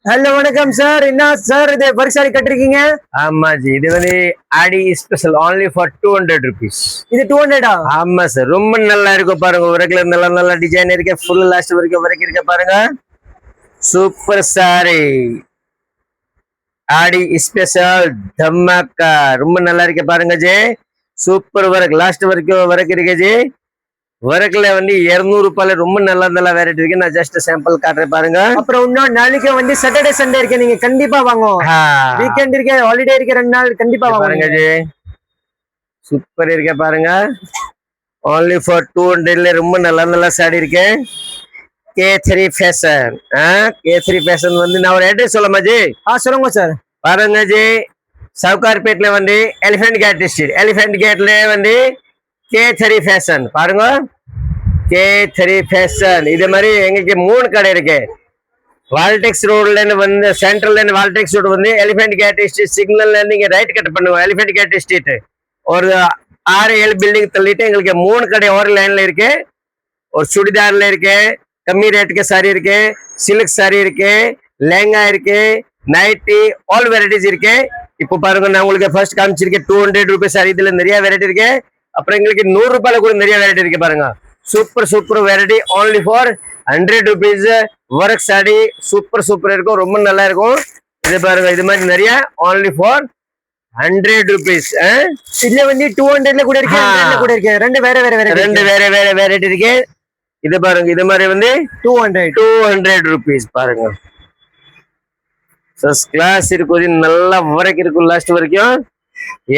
Hello வணக்கம் sir. என்ன sir இது ஒர்க் சாரி கட்டிருக்கீங்க? ஆமா ஜி, இது வந்து ஆடி ஸ்பெஷல் only for 200 rupees. இது 200 ஆமா சார், ரொம்ப நல்லா இருக்கும் பாருங்க. ஒர்க்ல நல்ல நல்ல டிசைன் இருக்கு, ஃபுல் லாஸ்ட் வரைக்கும் ஒர்க் இருக்கு பாருங்க. சூப்பர் சாரி ஆடி ஸ்பெஷல் தமாக்கா, ரொம்ப நல்லா இருக்கு பாருங்க ஜி. சூப்பர் ஒர்க், லாஸ்ட் வரைக்கும் ஒர்க் இருக்கு ஜி. ஒர்க்ல வந்து 200 ரூபாயில ரொம்ப நல்ல நல்ல வெரைட்டி இருக்கு. நான் ஜஸ்ட் சாம்பிள் காட்டுறேன் பாருங்க. அப்புறம் இன்னும் நாளைக்கு வந்து சாட்டர்டே சண்டே இருக்கு, நீங்க கண்டிப்பா வாங்க. வீக்கெண்ட் இருக்கு, ஹாலிடே இருக்கு, 2 நாள் கண்டிப்பா வாங்க பாருங்க ஜி. சூப்பர் இருக்கு பாருங்க. only for 200 ரொம்ப நல்ல நல்ல சாரி இருக்கு. K3 fashion. K3 ஃபேஷன் வந்து நான் ஒரு அட்ரஸ் சொல்லமா ஜி? சொல்லுங்க சார். பாருங்க ஜி, சவுகார்பேட்ல வந்து எலிஃபென்ட் கேட் ஸ்ட்ரீட், எலிஃபென்ட் கேட்ல வந்து K3 ஃபேஷன் பாருங்க. K3 ஃபேஷன் இது மாதிரி எங்களுக்கு 3 கடை இருக்கு. வால்டெக்ஸ் ரோட்ல இருந்து வந்து சென்ட்ரல்ல இருந்து வால்டெக்ஸ் ரோடு வந்து எலிஃபென்ட் கேட் ஸ்ட்ரீட் சிக்னல்ல இருந்து நீங்க ரைட் கட் பண்ணுவோம். எலிஃபென்ட் கேட் ஸ்ட்ரீட் ஒரு 6-7 பில்டிங் தள்ளிட்டு எங்களுக்கு 3 கடை ஒரு லைன்ல இருக்கு. ஒரு சுடிதார்ல இருக்கு, கம்மி ரேட்டுக்கு சாரி இருக்கு, சில்க் சாரி இருக்கு, லெஹங்கா இருக்கு, நைட்டி, ஆல் வெரைட்டிஸ் இருக்கு. இப்போ பாருங்க, நான் உங்களுக்கு ஃபர்ஸ்ட் காமிச்சிருக்கேன் 200 ரூபாய் சாரி. இதுல நிறைய வெரைட்டி இருக்கு. அப்புறம் எங்களுக்கு 100 ரூபாயில கூட நிறைய வெரைட்டி இருக்கு பாருங்க. Super super variety only for 100 rupees. Work sorry super super இருக்கும், ரொம்ப நல்லா இருக்கும். இது பாருங்க, இது மாதிரி நிறைய only for 100 rupees. இதுல வந்து 200ல கூட இருக்கு, 100ல கூட இருக்கு. ரெண்டு வேற வேற வெரைட்டி, ரெண்டு வேற வேற வெரைட்டி இருக்கு. இது பாருங்க, இது மாதிரி வந்து 200 rupees பாருங்க. ஃபர்ஸ்ட் கிளாஸ் இருக்கும், நல்லா ஒர்க் இருக்கும் லாஸ்ட் வரைக்கும்.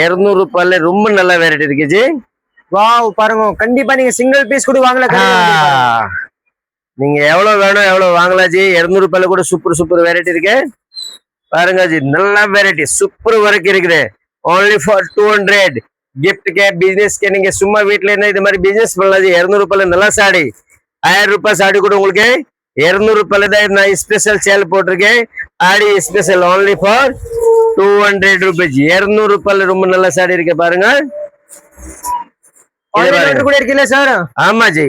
200 ரூபாயில ரொம்ப நல்ல வெரைட்டி இருக்கு ஜி. வாவ் பாருங்க, கண்டிப்பா நீங்க சிங்கிள் பீஸ் கூட வாங்கலாம். நீங்க எவ்வளவு வேணும் எவ்வளவு வாங்கலாம் ஜி. 200 ரூபாயில கூட சூப்பர் சூப்பர் வெரைட்டி இருக்கு பாருங்க ஜி. நல்ல வெரைட்டி சூப்பர் ஒர்க் இருக்குது. only for 200. கிஃப்ட்க்கு பிசினஸ்க்கு நீங்க சும்மா வீட்டுல இருந்தா இது மாதிரி பிசினஸ் பண்ணலாம் ஜி. 200 ரூபாயில நல்ல சாடி. 1000 ரூபாய் சாடி கூட உங்களுக்கு 200 ரூபாயில தான் நான் ஸ்பெஷல் சேல் போட்டிருக்கேன். ஆடி ஸ்பெஷல் only for 200 rupees. 200 ரூபாயில ரொம்ப நல்ல சாடி இருக்கு பாருங்க. கூட இருக்குல்ல சார்? ஆமா ஜி,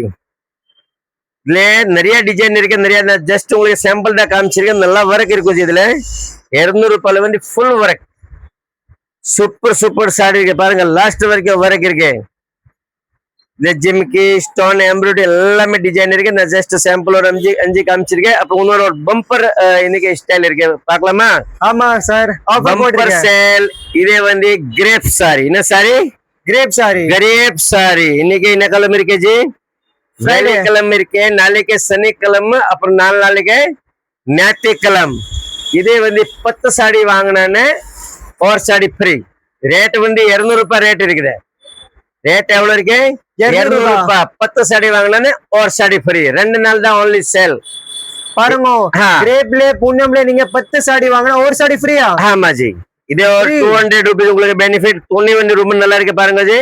இதுல நிறைய டிசைன் இருக்கு, நிறைய. ஜஸ்ட் உங்களுக்கு சாம்பிள் தான் காமிச்சிருக்கேன். நல்லா ஒர்க் இருக்கும் ஜி. இதுல 200 ரூபாயில வந்து ஃபுல் ஒர்க் சூப்பர் சூப்பர் சாடி இருக்கு பாருங்க. லாஸ்ட் வரைக்கும் ஒர்க் இருக்கு. இந்த ஜிம்கி ஸ்டோன் எம்ப்ராய்டரி எல்லாமே டிசைன் இருக்கு. நான் ஜஸ்ட் சாம்பிள் ஒரு 5 காமிச்சிருக்கேன். அப்புறம் இன்னொரு ஒரு பம்பர் இன்னைக்கு ஸ்டைல் இருக்கு, பாக்கலாமா? ஆமா சார், பம்பர் சேல். இதே வந்து கிரேப் சாரி. என்ன சாரி? கிரேப் சாரி. கிரேப் சாரி. இன்னைக்கு என்ன கிழமை இருக்கு ஜி? ஃப்ரைடே கிழமை இருக்கு. நாளைக்கு சனிக்கிழமை, அப்புறம் 4 நாளைக்கு ஞாயிற்றுக்கிழமை. இதே வந்து 10 சாடி வாங்கினான்னு ஒரு சாடி ஃப்ரீ. ரேட் வந்து 200 ரூபாய் ரேட் இருக்குது. ரேட் எவ்வளவு இருக்கு? 200 ரூபாய். 10 சாடி வாங்கினான்னு ஒரு சாடி ஃப்ரீ. 2 நாள் தான் only சேல் பாருங்க. கிரேப்ல பூனம்ல நீங்க 10 சாடி வாங்கினா ஒரு சாடி ஃப்ரீயா? ஆமா ஜி. இதே ஒரு 200 ரூபாய் உங்களுக்கு பெனிஃபிட். துணி வந்து ரொம்ப நல்லா இருக்கு பாருங்க ஜி.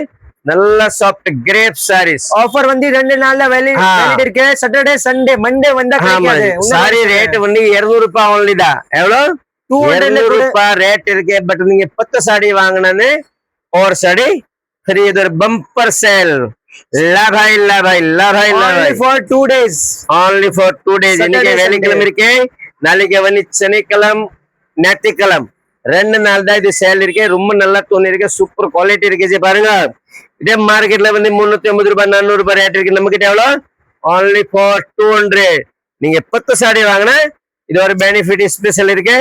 நல்ல சாஃப்ட் கிரேப் சாரீஸ். ஆஃபர் வந்து 2 நாள்ல வேலிட் இருக்கு. சாட்டர்டே சண்டே மண்டே வந்தா கிடைக்காது. சாரி ரேட் வந்து 200 ரூபாய் only தான். எவ்வளவு? 200 ரூபாய் ரேட் இருக்கு. பட் நீங்க 10 சாடி வாங்கினான்னு ஒரு சாடி ஃப்ரீ. இது ஒரு bumper sale. லாபாய் லாபாய் லாபாய் லாபாய் for 2 days. only for 2 days. இன்னைக்கு வெள்ளிக்கிழமை இருக்கு, நாளைக்கு வந்து சனிக்கிழமை, ஞாயிற்றுக்கிழமை. 2 நாள் தான் இது சேல் இருக்கு. ரொம்ப நல்லா துணி இருக்கு, சூப்பர் குவாலிட்டி இருக்கு பாருங்க. இதே மார்க்கெட்ல வந்து 350 ரூபாய் 400 ரூபாய் ரேட் இருக்கு. நம்ம கிட்ட எவ்வளவு? only for 200. நீங்க 10 சாடி வாங்கினா இது ஒரு பெனிஃபிட் ஸ்பெஷல் இருக்கு.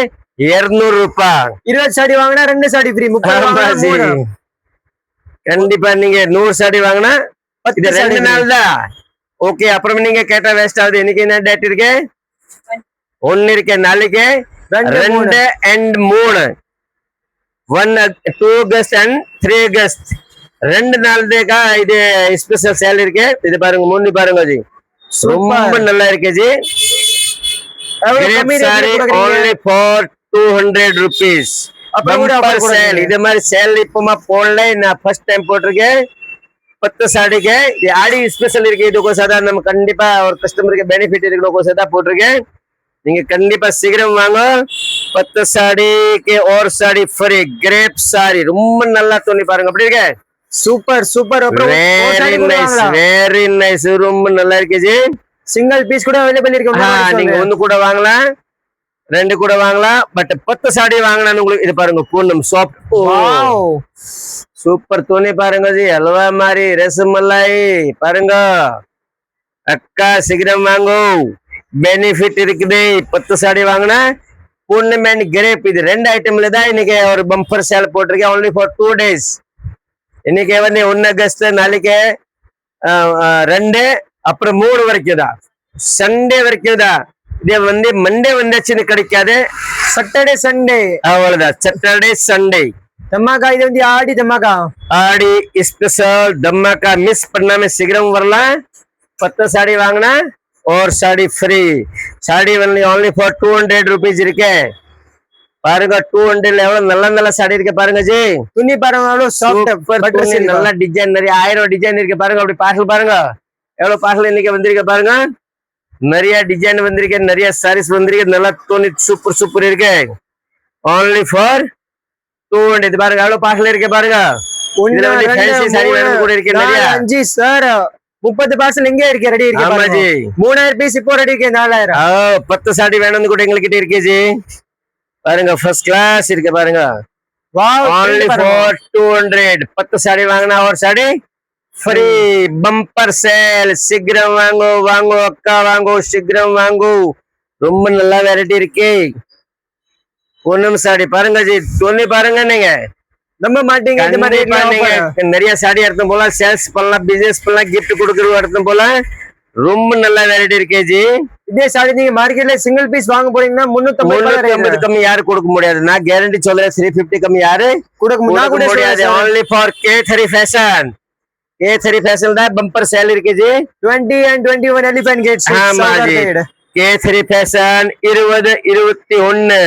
200 ரூபாய். 20 சாடி வாங்கினா 2 சாடி ஃப்ரீ. 30 கண்டிப்பா நீங்க 100 சாடி வாங்கினா இது 2 நாள் தான். ஓகே, அப்புறம் நீங்க கேட்டா வேஸ்ட் ஆகுது. இன்னைக்கு என்ன டேட் இருக்கு? 1 இருக்கு. நாளைக்கு 2 and 3. 1 2 August and 3 August. 2 நாள் தேக்கா இது ஸ்பெஷல் சேல் இருக்கு. இது பாருங்க, முன்னி பாருங்க ஜி. ரொம்ப நல்லா இருக்கு G. Sorry only for 200 rupees. Sale. இது மாதிரி சேல் இப்பமா போடல, நான் ஃபர்ஸ்ட் டைம் போட்டிருக்கேன். 10 சாடிக்கு இது ஆடி ஸ்பெஷல் இருக்கு. இதுக்கோசம் நம்ம கண்டிப்பா ஒரு கஸ்டமருக்கு பெனிஃபிட் இருக்குக்கோசம் தான் போட்டிருக்கேன். நீங்க கண்டிப்பா சீக்கிரம் வாங்க. 10 சாடிக்கு ஒரு சாடி ஃப்ரீ. கிரேப் சாரி ரொம்ப நல்லா துணி பாருங்க, அப்படி இருக்கு. Super super. Very nice. ரொம்ப நல்லா இருக்கு ஜி. சிங்கிள் பீஸ் கூட அவைலபிள் இருக்கு. நீங்க ஒண்ணு கூட வாங்கலாம். ரெண்டு கூட வாங்கலாம். பட் 10 சாடி வாங்கினா உங்களுக்கு இது பாருங்க பூனம் சாஃப்ட். வாவ் சூப்பர் துணி பாருங்க ஜி, அல்வா மாதிரி ரசமலாய் பாருங்க. அக்கா சீக்கிரம் வாங்கோ, பெனிஃபிட் இருக்குது. 10 சாடி வாங்கினா பூனம் அண்ட் கிரேப் இது ரெண்டு ஐட்டம்ல தான் இன்னைக்கு ஒரு பம்பர் சேல் போட்டிருக்கேன். only for 2 days. இன்னைக்கு வந்து 1 ஆகஸ்ட், நாளைக்கு 2 அப்புறம் 3 வரைக்கும் தான், சண்டே வரைக்கும் தான். இது வந்து மண்டே வந்தாச்சுன்னு கிடைக்காது. சாட்டர்டே சண்டே அவ்வளவுதான், சாட்டர்டே சண்டே தம்மாக்கா. இது வந்து ஆடி தம்மாக்கா, ஆடி ஸ்பெஷல் தம்மாக்கா. மிஸ் பண்ணாம சீக்கிரம் வரலாம். 10 சாடி வாங்கினா ஒரு சாடி ஃப்ரீ. சாடி வந்து only for 200 rupees இருக்கு பாருங்க. 200 எவ்வளவு நல்ல நல்ல சாடி இருக்கு பாருங்க ஜி. துணி பாருங்க சாஃப்ட், நல்ல டிசைன், நிறைய 1000 டிசைன் இருக்கு பாருங்க. அப்படி பார்சல் பாருங்க எவ்வளவு பார்சல் இன்னைக்கு வந்திருக்கு பாருங்க. நிறைய டிசைன் வந்திருக்கு, நிறைய சாரீஸ் வந்திருக்கு, நல்லா துணி சூப்பர் சூப்பர் இருக்கு. only for 200 பாருங்க எவ்வளவு பார்சல் இருக்கு பாருங்க. இதுல வந்து ஃபேன்சி சாரி வேணும் கூட இருக்கு நிறைய. 5 சார் 30 பார்சல் எங்க இருக்கு ரெடி இருக்கு. ஆமா ஜி, 3000 பீஸ் இப்போ ரெடி இருக்கு. 4000 10 சாடி வேணும்னு கூட எங்ககிட்ட இருக்கு ஜி. பாருங்க ஃபர்ஸ்ட் கிளாஸ் இருக்கு பாருங்க. Wow only for 200. 10 சாடி வாங்கினா ஒரு சாடி ஃப்ரீ. Bumper sale. சீக்கிரம் வாங்கோ வாங்கோ அக்கா வாங்கோ, சீக்கிரம் வாங்கோ. ரொம்ப நல்ல வெரைட்டி இருக்கு. பூனம் சாடி பாருங்க ஜி, துணி பாருங்க. நீங்க நம்ப மாட்டீங்க, இந்த மாதிரி நீங்க நிறைய சாடி எடுத்தும் போல சேல்ஸ் பண்ணலாம், பிசினஸ் பண்ணலாம், கிஃப்ட் கொடுக்கறது எடுத்தும் போல ரொம்ப நல்ல வெரைட்டி இருக்கே ஜி. இதே சாடி நீங்க மார்க்கெட்ல சிங்கிள் பீஸ் வாங்க போறீங்கன்னா 350 கம்மி யாரும் கொடுக்க முடியாது. நான் கேரண்டி சொல்றேன், 350 கம்மி யாரு கொடுக்க முடியாது. only for K3 fashion. K3 fashion தான் பம்பர் சேல் இருக்கு ஜி. 20 and 21 elephant gates. ஆமா ji, K3 fashion 20-21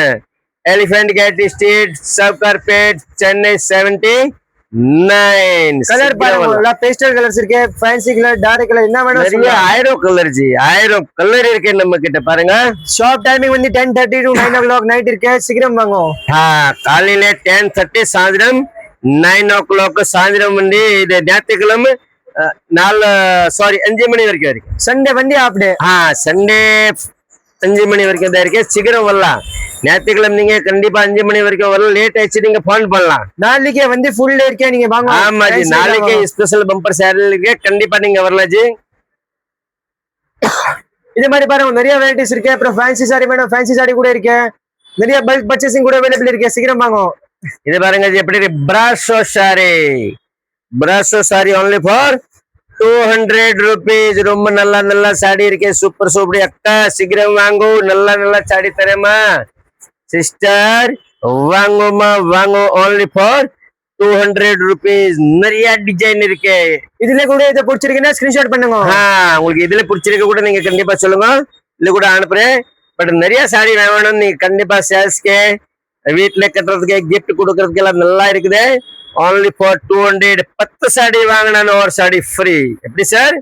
elephant gate street, Sowcarpet, Chennai 79. Colour பாருங்க, பேஸ்டல் கலர்ஸ் இருக்கு, ஃபேன்சி கலர், டார்க் கலர், என்ன வேணும். நிறைய 1000 கலர் ஜி, 1000 கலர் இருக்கு நம்ம கிட்ட பாருங்க. ஷாப் டைமிங் வந்து 10:30 to 9 o'clock நைட் இருக்கு. சீக்கிரம் வாங்க. காலையில 10:30, சாயந்தரம் 9 o'clock. சாயந்தரம் வந்து இது ஞாயிற்றுக்கிழமை 5 மணி வரைக்கும் இருக்கு. சண்டே வந்து ஆஃப் டே. சண்டே 5 மணி வரைக்கும் தான் இருக்கு. சீக்கிரம் வரலாம். ஞாயிற்றுக்கிழமை நீங்க கண்டிப்பா 5 மணி வரைக்கும் வரலாம். லேட் ஆயிடுச்சு நீங்க போன் பண்ணலாம். நாளைக்கே வந்து ஃபுல் டே இருக்கே, நீங்க வாங்க. ஆமா ஜி, நாளைக்கே ஸ்பெஷல் பம்பர் சேல் இருக்கு, கண்டிப்பா நீங்க வரலாம் ஜி. இதே மாதிரி பாருங்க நிறைய வெரைட்டிஸ் இருக்கு. அப்புறம் ஃபேன்சி சாரி வேணும், ஃபேன்சி சாரி கூட இருக்கு. நிறைய பல்க் பர்ச்சேசிங் கூட அவைலபிள் இருக்கு. சீக்கிரம் வாங்க. இது பாருங்க ஜி, எப்படி இருக்கு brasso sorry. Brasso sorry only for 200 rupees. ரொம்ப நல்ல நல்ல சாடி இருக்கு, சூப்பர் சூப்பர். அக்கா சீக்கிரம் வாங்கோ, நல்ல நல்ல சாடி தரேமா. சிஸ்டர் வாங்கோமா வாங்கோ, only for 200 rupees. நிறைய டிசைன் இருக்கு. இதுல கூட இதை பிடிச்சிருக்குன்னா ஸ்கிரீன்ஷாட் பண்ணுங்க. உங்களுக்கு இதுல பிடிச்சிருக்க கூட நீங்க கண்டிப்பா சொல்லுங்க, இதுல கூட அனுப்புறேன். பட் நிறைய சாடி வேணும், நீங்க கண்டிப்பா சேல்ஸ்க்கு, வீட்டுல கட்டுறதுக்கு, கிஃப்ட் கொடுக்கறதுக்கு எல்லாம் நல்லா இருக்குது. only for 200. 10 சாடி வாங்கினா ஒரு சாடி ஃப்ரீ. எப்படி சார்?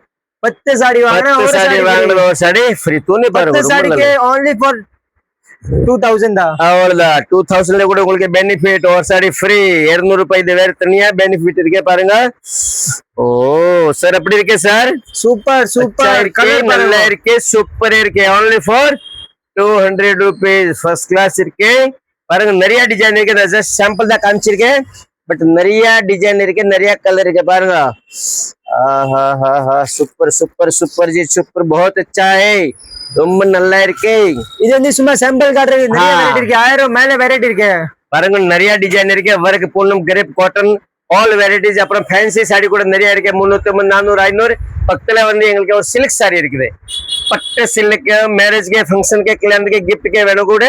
10 சாடி வாங்கினா ஒரு சாடி ஃப்ரீ. துணி பாருங்க, 10 சாடிக்கு only for 2000 தான். அவ்வளவுதான். 2000 கூட உங்களுக்கு பெனிஃபிட். ஒரு சாடி ஃப்ரீ. 200 ரூபாய். இது வேற தனியா பெனிஃபிட் இருக்கே பாருங்க. ஓ சார், எப்படி இருக்கு சார்? சூப்பர் சூப்பர், நல்லா இருக்கு, சூப்பர் இருக்கு. only for 200 rupees. First class இருக்கு பாருங்க. நிறைய டிசைன் இருக்கு. நான் ஜஸ்ட் சாம்பிள் தான் காமிச்சிருக்கேன், பட் நிறைய டிசைன் இருக்கு, நிறைய கலர் இருக்கு பாருங்க. Super super super G, super. बहुत अच्छा है, ரொம்ப நல்லா இருக்கு. இது வந்து சும்மா சாம்பிள் காட்டுறது. நிறைய வெரைட்டி இருக்கு, 1000 மேல வெரைட்டி இருக்கு பாருங்க. நிறைய டிசைன் இருக்கு. Work, Poonam, crepe, cotton, all varieties. அப்புறம் ஃபேன்சி சாரி கூட நிறைய இருக்கு. 350, 400, 500. பக்கத்துல வந்து எங்களுக்கு ஒரு சில்க் சாரி இருக்குது. பட்டு சில்க், மேரேஜ்க்கு, ஃபங்க்ஷனுக்கு, கல்யாணத்துக்கு, கிஃப்ட்க்கு வேணும் கூட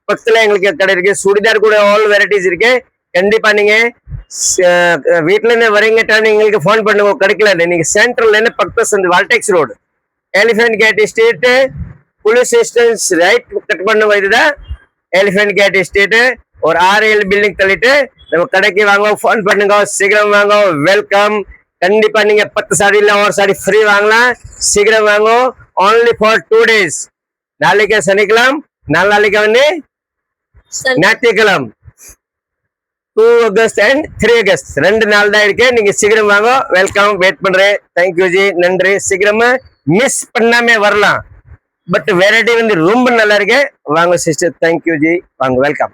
பக்கத்துல எங்களுக்கு கடை இருக்கு. சுடிதார் கூட ஆல் வெரைட்டிஸ் இருக்கு. கண்டிப்பா நீங்க வீட்டுல இருந்து வரீங்க, எங்களுக்கு போன் பண்ணுங்க. கிடைக்கல நீங்க சென்ட்ரல்ல இருந்து பக்கத்துல Walltax road, elephant gate street, police station right cut பண்ண இதுதான் எலிஃபென்ட் கேட் ஸ்ட்ரீட். ஒரு 6-7 பில்டிங் தள்ளிட்டு நம்ம கடைக்கு வாங்க, போன் பண்ணுங்க, சீக்கிரம் வாங்க. வெல்கம். கண்டிப்பா நீங்க 10 சாடி இல்ல ஒரு சாடி ஃப்ரீ வாங்கலாம். சீக்கிரம் வாங்க. only for 2 days. நாளைக்கு சனிக்கிழமை, நாளைக்கு வந்து ஞாயிற்றுக்கிழமை. 2 August and 3 August 2 நாள் தான் இருக்கு. நீங்க சீக்கிரம் வாங்க. வெல்கம். வெயிட் பண்றேன். தேங்க்யூ ஜி, நன்றி. சீக்கிரமா மிஸ் பண்ணாம வரலாம். பட் வெரைட்டி வந்து ரொம்ப நல்லா இருக்கு. வாங்க சிஸ்டர், தேங்க்யூ ஜி, வாங்க, வெல்கம்.